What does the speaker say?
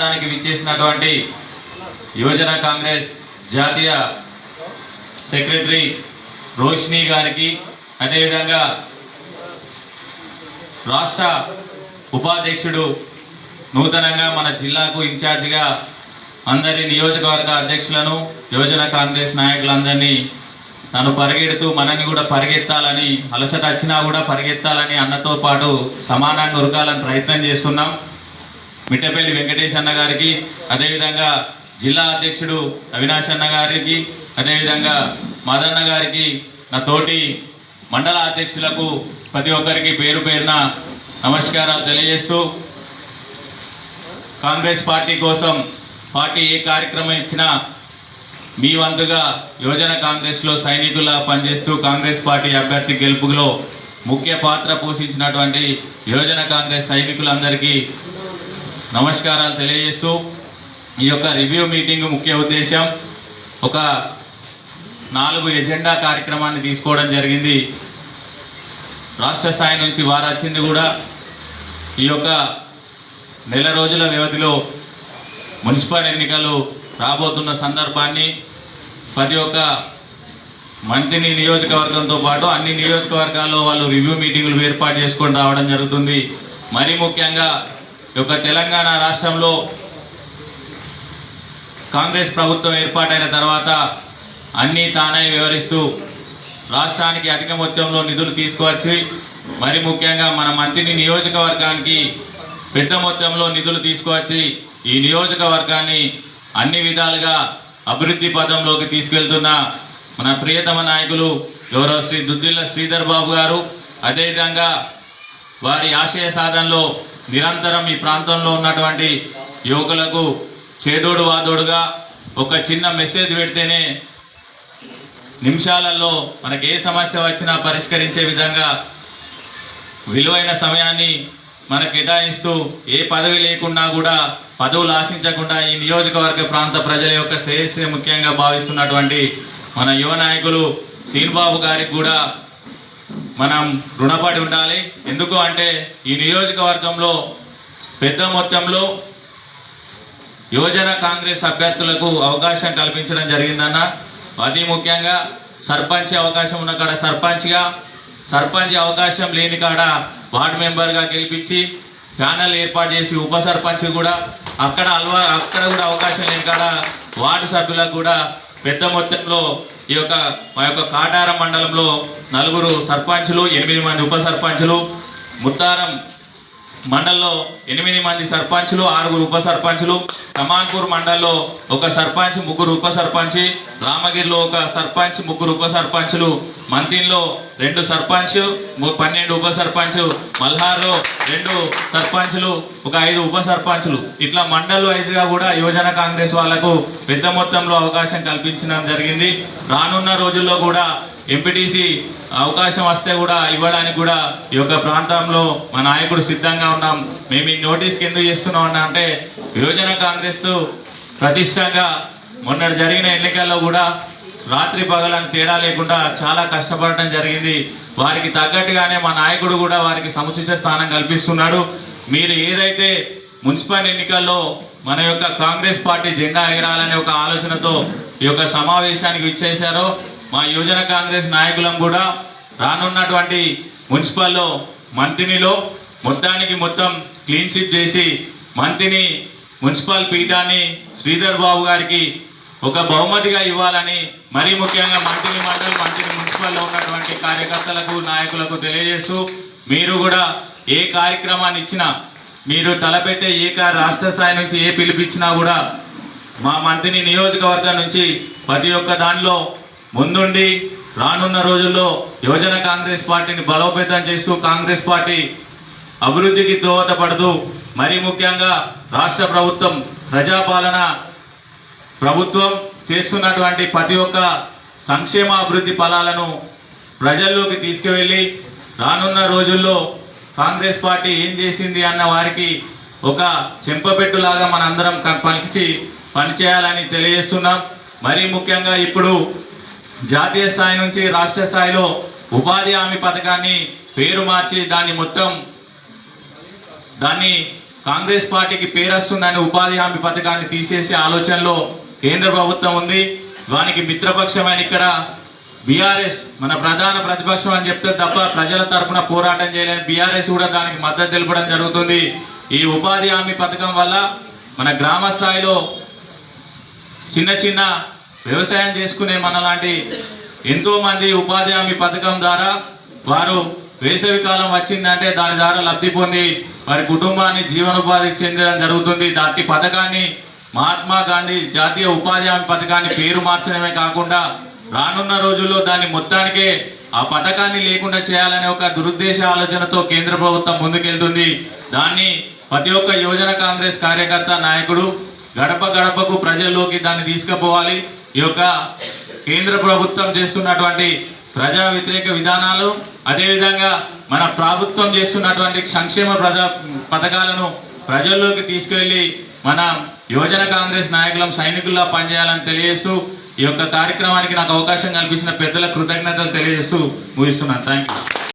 ప్రాంతానికి విచ్చేసినటువంటి యువజన కాంగ్రెస్ జాతీయ సెక్రటరీ రోషిని గారికి, అదేవిధంగా రాష్ట్ర ఉపాధ్యక్షుడు నూతనంగా మన జిల్లాకు ఇన్ఛార్జిగా అందరి నియోజకవర్గ అధ్యక్షులను, యువజన కాంగ్రెస్ నాయకులందరినీ నన్ను పరిగెడుతూ మనని కూడా పరిగెత్తాలని, అలసట వచ్చినా కూడా పరిగెత్తాలని అన్నతో పాటు సమానంగా ఉరకాలని ప్రయత్నం చేస్తున్నాం. మిట్టపల్లి వెంకటేష్ అన్న గారికి, అదేవిధంగా జిల్లా అధ్యక్షుడు అవినాష్ అన్న గారికి, అదేవిధంగా మదన్న గారికి, నా తోటి మండల అధ్యక్షులకు ప్రతి ఒక్కరికి పేరు పేరున నమస్కారాలు తెలియజేస్తూ, కాంగ్రెస్ పార్టీ కోసం పార్టీ ఏ కార్యక్రమం ఇచ్చినా మీ వంతుగా యువజన కాంగ్రెస్లో సైనికుల్లా పనిచేస్తూ కాంగ్రెస్ పార్టీ అభ్యర్థి గెలుపులో ముఖ్య పాత్ర పోషించినటువంటి యువజన కాంగ్రెస్ సైనికులందరికీ నమస్కారాలు తెలియజేస్తూ, ఈ యొక్క రివ్యూ మీటింగ్ ముఖ్య ఉద్దేశం ఒక 4 ఎజెండా కార్యక్రమాన్ని తీసుకోవడం జరిగింది. రాష్ట్ర స్థాయి నుంచి వారు వచ్చింది కూడా ఈ యొక్క నెల రోజుల వ్యవధిలో మున్సిపల్ ఎన్నికలు రాబోతున్న సందర్భాన్ని ప్రతి ఒక్క మంత్రిని నియోజకవర్గంతో పాటు అన్ని నియోజకవర్గాల్లో వాళ్ళు రివ్యూ మీటింగులు ఏర్పాటు చేసుకొని రావడం జరుగుతుంది. మరీ ముఖ్యంగా ఈ యొక్క తెలంగాణ రాష్ట్రంలో కాంగ్రెస్ ప్రభుత్వం ఏర్పాటైన తర్వాత అన్నీ తానే వివరిస్తూ రాష్ట్రానికి అధిక మొత్తంలో నిధులు తీసుకువచ్చి, మరి ముఖ్యంగా మన మంత్రిని నియోజకవర్గానికి పెద్ద మొత్తంలో నిధులు తీసుకువచ్చి ఈ నియోజకవర్గాన్ని అన్ని విధాలుగా అభివృద్ధి పదంలోకి తీసుకెళ్తున్న మన ప్రియతమ నాయకులు గౌరవ శ్రీ దుద్దిల్ల శ్రీధర్ బాబు గారు, అదేవిధంగా వారి ఆశయ సాధనలో నిరంతరం ఈ ప్రాంతంలో ఉన్నటువంటి యువకులకు చేదోడు వాదోడుగా ఒక చిన్న మెసేజ్ పెడితేనే నిమిషాలలో మనకి ఏ సమస్య వచ్చినా పరిష్కరించే విధంగా విలువైన సమయాన్ని మనకు కేటాయిస్తూ ఏ పదవి లేకున్నా కూడా పదవులు ఆశించకుండా ఈ నియోజకవర్గ ప్రాంత ప్రజల యొక్క శ్రేయస్సు ముఖ్యంగా భావిస్తున్నటువంటి మన యువ నాయకులు శ్రీనుబాబు గారికి కూడా మనం రుణపడి ఉండాలి. ఎందుకు అంటే ఈ నియోజకవర్గంలో పెద్ద మొత్తంలో యువజన కాంగ్రెస్ అభ్యర్థులకు అవకాశం కల్పించడం జరిగిందన్న. అది ముఖ్యంగా సర్పంచ్ అవకాశం ఉన్న కాడ సర్పంచ్ అవకాశం లేని కాడ వార్డు మెంబర్గా గెలిపించి ప్యానల్ ఏర్పాటు చేసి ఉప సర్పంచ్ కూడా అక్కడ కూడా అవకాశం లేని కాడ వార్డు సభ్యులకు కూడా పెద్ద మొత్తంలో ఈ యొక్క మా యొక్క కాటారం మండలంలో 4 సర్పంచులు, 8 మంది ఉప సర్పంచులు, ముత్తారం మండల్లో 8 మంది సర్పంచులు, 6 ఉప సర్పంచులు, కమాన్పూర్ మండల్లో 1 సర్పంచ్, 3 ఉప సర్పంచ్, రామగిరిలో 1 సర్పంచ్, 3 ఉప సర్పంచులు, మంతిన్లో 2 సర్పంచ్, 12 ఉప సర్పంచ్, మల్హార్లో 2 సర్పంచులు, 5 ఉప సర్పంచులు, ఇట్లా మండల్ వైజ్గా కూడా యువజన కాంగ్రెస్ వాళ్లకు పెద్ద మొత్తంలో అవకాశం కల్పించడం జరిగింది. రానున్న రోజుల్లో కూడా ఎంపీటీసీ అవకాశం వస్తే కూడా ఇవ్వడానికి కూడా ఈ యొక్క ప్రాంతంలో మా నాయకుడు సిద్ధంగా ఉన్నాం. మేము ఈ నోటీస్కి ఎందుకు చేస్తున్నాం అంటే యువజన కాంగ్రెస్ ప్రతిష్టంగా మొన్నటి జరిగిన ఎన్నికల్లో కూడా రాత్రి పగలని తేడా లేకుండా చాలా కష్టపడటం జరిగింది. వారికి తగ్గట్టుగానే మా నాయకుడు కూడా వారికి సముచిత స్థానం కల్పిస్తున్నాడు. మీరు ఏదైతే మున్సిపల్ ఎన్నికల్లో మన యొక్క కాంగ్రెస్ పార్టీ జెండా ఎగరాలనే ఒక ఆలోచనతో ఈ యొక్క సమావేశానికి విచ్చేశారో మా యువజన కాంగ్రెస్ నాయకులం కూడా రానున్నటువంటి మున్సిపల్లో మంత్రినిలో మొత్తం క్లీన్ స్వీప్ చేసి మంత్రిని మున్సిపల్ పీఠాన్ని శ్రీధర్ బాబు గారికి ఒక బహుమతిగా ఇవ్వాలని మరీ ముఖ్యంగా మంత్రి మున్సిపల్లో ఉన్నటువంటి కార్యకర్తలకు నాయకులకు తెలియజేస్తూ, మీరు కూడా ఏ కార్యక్రమాన్ని ఇచ్చినా, మీరు తలపెట్టే రాష్ట్ర స్థాయి నుంచి ఏ పిలిపించినా కూడా మా మంత్రిని నియోజకవర్గం నుంచి ప్రతి ఒక్క దానిలో ముందుండి రానున్న రోజుల్లో యువజన కాంగ్రెస్ పార్టీని బలోపేతం చేస్తూ కాంగ్రెస్ పార్టీ అభివృద్ధికి దోహదపడుతూ, మరీ ముఖ్యంగా రాష్ట్ర ప్రభుత్వం ప్రజాపాలన ప్రభుత్వం చేస్తున్నటువంటి ప్రతి ఒక్క సంక్షేమ అభివృద్ధి ఫలాలను ప్రజల్లోకి తీసుకువెళ్ళి రానున్న రోజుల్లో కాంగ్రెస్ పార్టీ ఏం చేసింది అన్న వారికి ఒక చెంపపెట్టులాగా మనందరం పలికి పనిచేయాలని తెలియజేస్తున్నాం. మరీ ముఖ్యంగా ఇప్పుడు జాతీయ స్థాయి నుంచి రాష్ట్ర స్థాయిలో ఉపాధి హామీ పథకాన్ని పేరు మార్చి దాన్ని కాంగ్రెస్ పార్టీకి పేరు వస్తుందని ఉపాధి హామీ పథకాన్ని తీసేసే ఆలోచనలో కేంద్ర ప్రభుత్వం ఉంది. దానికి మిత్రపక్షమైన ఇక్కడ బీఆర్ఎస్ మన ప్రధాన ప్రతిపక్షం అని చెప్తే తప్ప ప్రజల తరపున పోరాటం చేయలేని బీఆర్ఎస్ కూడా దానికి మద్దతు తెలపడం జరుగుతుంది. ఈ ఉపాధి హామీ పథకం వల్ల మన గ్రామ స్థాయిలో చిన్న చిన్న వ్యవసాయం చేసుకునే మనలాంటి ఎంతోమంది ఉపాధి హామీ పథకం ద్వారా వారు వేసవి కాలం వచ్చిందంటే దాని ద్వారా లబ్ధి పొంది వారి కుటుంబాన్ని జీవనోపాధి చెందడం జరుగుతుంది. దాటి పథకాన్ని మహాత్మా గాంధీ జాతీయ ఉపాధి హామీ పథకాన్ని పేరు మార్చడమే కాకుండా రానున్న రోజుల్లో దాన్ని మొత్తానికే ఆ పథకాన్ని లేకుండా చేయాలనే ఒక దురుద్దేశ ఆలోచనతో కేంద్ర ప్రభుత్వం ముందుకెళ్తుంది. దాన్ని ప్రతి ఒక్క యువజన కాంగ్రెస్ కార్యకర్త నాయకుడు గడప గడపకు ప్రజల్లోకి దాన్ని తీసుకుపోవాలి. ఈ యొక్క కేంద్ర ప్రభుత్వం చేస్తున్నటువంటి ప్రజా వ్యతిరేక విధానాలు, అదేవిధంగా మన ప్రభుత్వం చేస్తున్నటువంటి సంక్షేమ పథకాలను ప్రజల్లోకి తీసుకెళ్లి మన యువజన కాంగ్రెస్ నాయకులం సైనికుల్లా పనిచేయాలని తెలియజేస్తూ ఈ యొక్క కార్యక్రమానికి నాకు అవకాశం కల్పించిన పెద్దల కృతజ్ఞతలు తెలియజేస్తూ ముగిస్తున్నాను. Thank you.